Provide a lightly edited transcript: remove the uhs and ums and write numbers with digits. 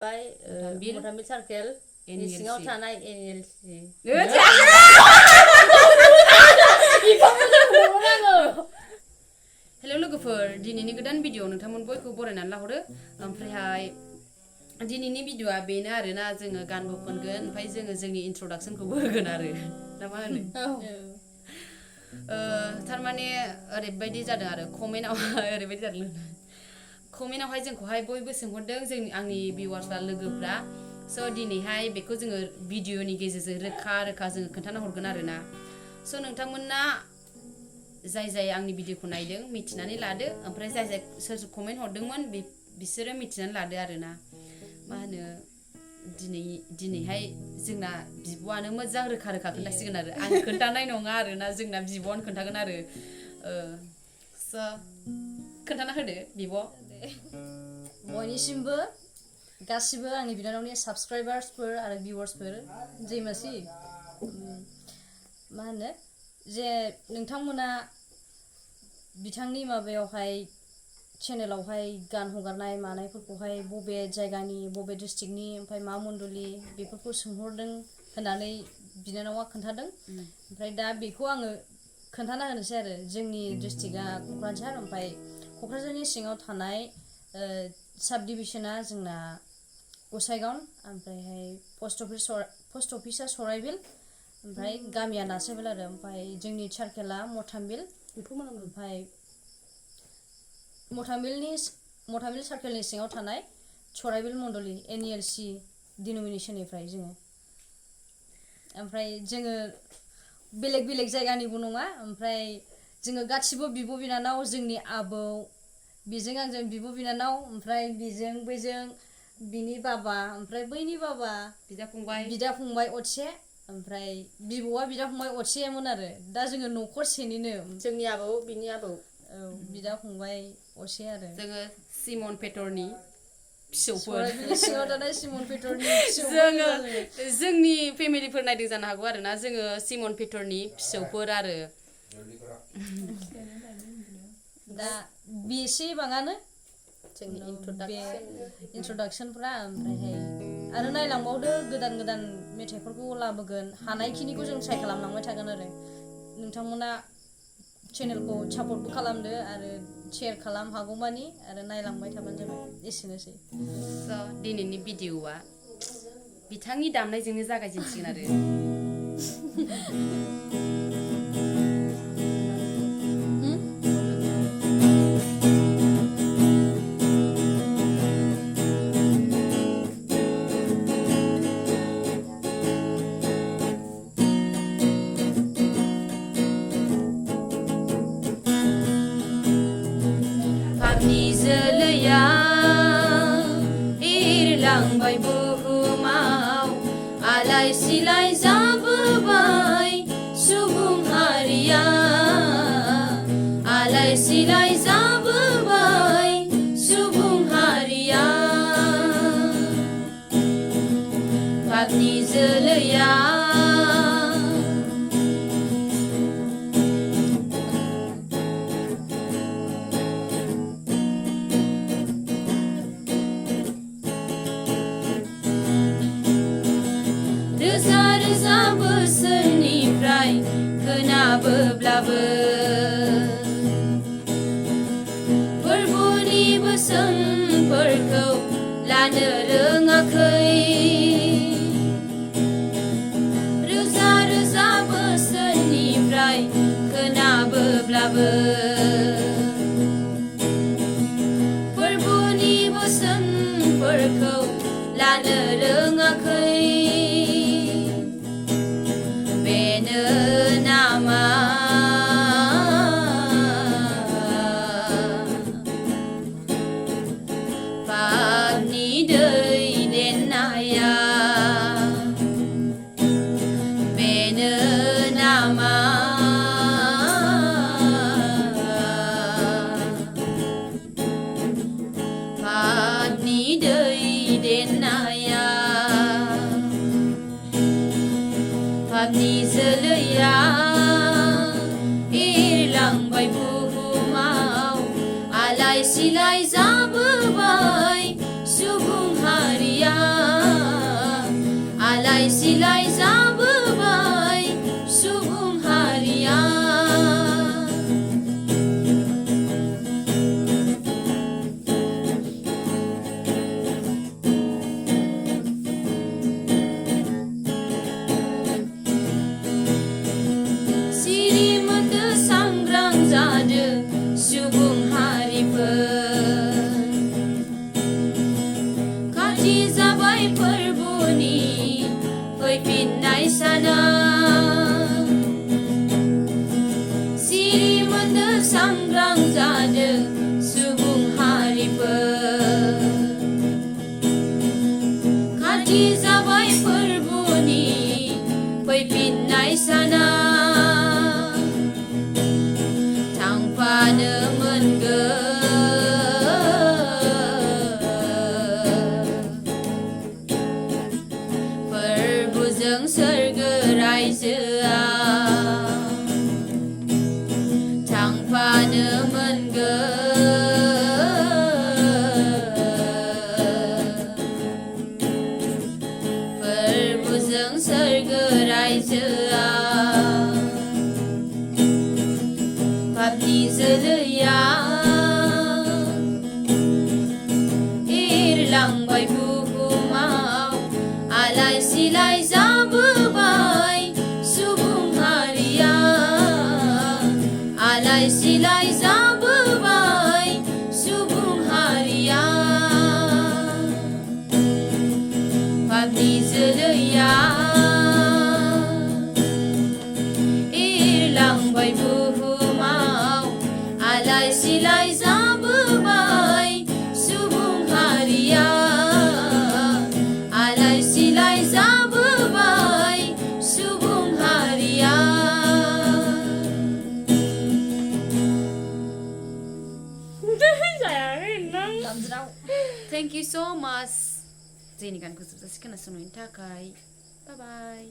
Motambil Circle सिङाव थानाय NLC hello लोगोफोर दिनैनि गोदान भिडिअ नोंथांमोन बयखौ बरायनानै लाहरो ओमफ्रायहाय दिनैनि भिडिअआ बेनो आरोना जोङो गानबो खनगोन ओमफ्राय जोङो जोंनि इन्ट्रोडक्सनखौबो होगोन आरो ना मा होनो थारमाने ओरैबायदि जादों आरो कमेन्टआवहाय ओरैबायदि जादों कमेन्टआवहाय जोंखौहाय बयबो सोंहरदों जोंनि आंनि भिउवार्सफ्रा लोगोफ्रा स' दिनैहाय बेखौ जोङो भिडिअनि गेजेरजों रोखा रोखा जोङो खोन्थाना हरगोन आरोना स' नोंथांमोना जाय आंनि भिडिअखौ नायदों मिथिनानै लादो ओमफ्राय जाय सोर कमेन्ट हरदोंमोन बिसोरो मिथिनानै लादो आरोना मा होनो दिनैहाय जोंना बिब'आनो मोजां रोखा रोखा खोन्थासिगोन आरो आं खोन्थानाय नङा आरोना जोंना बिब'आनो खोन्थागोन आरो स' खोन्थाना होदो बिब' बयनिसिमबो गासिबो आंनि बिनानावनि साबस्क्राइबार्सफोर आरो भिउवार्सफोर जैमासि मा होनो जे नोंथांमोना बिथांनि माबायावहाय चेनेलावहाय गान हगारनाय मानायफोरखौहाय बबे जायगानि बबे डिस्ट्रिक्टनि ओमफ्राय मा मण्डलि बेफोरखौ सोंहरदों होननानै बिनानावा खोन्थादों ओमफ्राय दा बेखौ आङो खोन्थाना होनोसै आरो जोंनि डिस्ट्रिक्टआ क'क्राझार ओमफ्राय क'क्राझारनि सिङाव थानाय साब डिभिसना जोंना गसाइगाव ओमफ्रायहाय पस्ट अफिसा सराइबिल ओमफ्राय गामिया नार्साबिल आरो ओमफ्राय जोंनि सार्केला मथामबिल ओमफ्राय मथामबिल सार्केलनि सिङाव थानाय सराइबिल मण्डलि NLC डिन'मिनेसननिफ्राय जोङो ओमफ्राय जोङो बेलेग बेलेग जायगानिबो नङा ओमफ्राय जोङो गासिबो बिब' बिनानाव जोंनि आबौ बेजों आंजों बिब' बिनानाव ओमफ्राय बेजों बैजों बिनि बाबा ओमफ्राय बैनि बाबा बिदा फंबाय असे ओमफ्राय बिबौआ बिदा फंबाय असेमोन आरो दा जोङो न'खरसेनिनो जोंनि आबौ बिनि आबौ बिदा फंबाय असे आरो जोङो सिमन पेटरनि फिसौफोर सिङाव थानाय सिमन पेटरनि जोंनि फेमिलिफोर नायदों जानो हागौ आरोना जोङो सिमन पेटरनि फिसौफोर आरो दा बेसे बाङानो जोंनि इन्ट्रडाक्सनफ्रा ओमफ्रायहाय आरो नायलांबावदो गोदान गोदान मेथाइफोरखौ लाबोगोन हानायखिनिखौ जों ट्राइ खालामलांबाय थागोन आरो नोंथांमोना चेनेलखौ सापर्टबो खालामदो आरो शेयार खालाम हागौमानि आरो नायलांबाय थाबानो जाबाय एसेनोसै दिनैनि भिडिअआ बिथांनि दामनायजोंनो जागायजेनसिगोन आरो जोलैया एरलांबाय बुहुमाव आलाय सिलाय जाबोबाय सुबुं हारिया आलाय सिलाय जाबोबाय सुबुं हारिया पापनि जोलैया रोजा रोजा बोसोरनिफ्राय खोनाबोब्लाबो फोरबुनि बोसोनफोरखौ लानो रोङाखै रोजा रोजा बोसोरनिफ्राय खोनाबोब्लाबो फोरबुनि बोसोनफोरखौ लानो रोङाखै नामा पापनि दैदेननाया बेनो नामा पापनि दैदेननाया पापनि जोलैया एरलांबाय बुहुमाव आलाय सिलाय जाबोबाय सुबुं हारिया आलाय सिलाय जाबोबाय सुबुं हारिया सिरिमोन्दो सांग्रां जादो सुबुं हारिफोर खाथि जाबाय फोरबोनि फैफिननाय साना सिरिमोन्दो सांग्रां जादो सुबुं हारिफोर खाथि जाबाय फोरबोनि फैफिननाय साना थांफानो फोरबोजों सोरगो रायजोआ थांफानो फोरबोजों सोरगो रायजोआ पापनि जोलैया एरलांबाय बुहुमाव आलाय सिलाय जाबोबाय सुबुं हारिया आलाय सिलाय जाबोबाय सुबुं हारिया पापनि जोलैया एरलांबाय बुहुमाव आलाय सिलाय जाबोबाय सुबुं हारिया आलाय सिलाय जाबोबाय सुबुं हारिया Thank you so much जोंनि गानखौ जोबजासे खोनासंनायनि थाखाय बाय बाय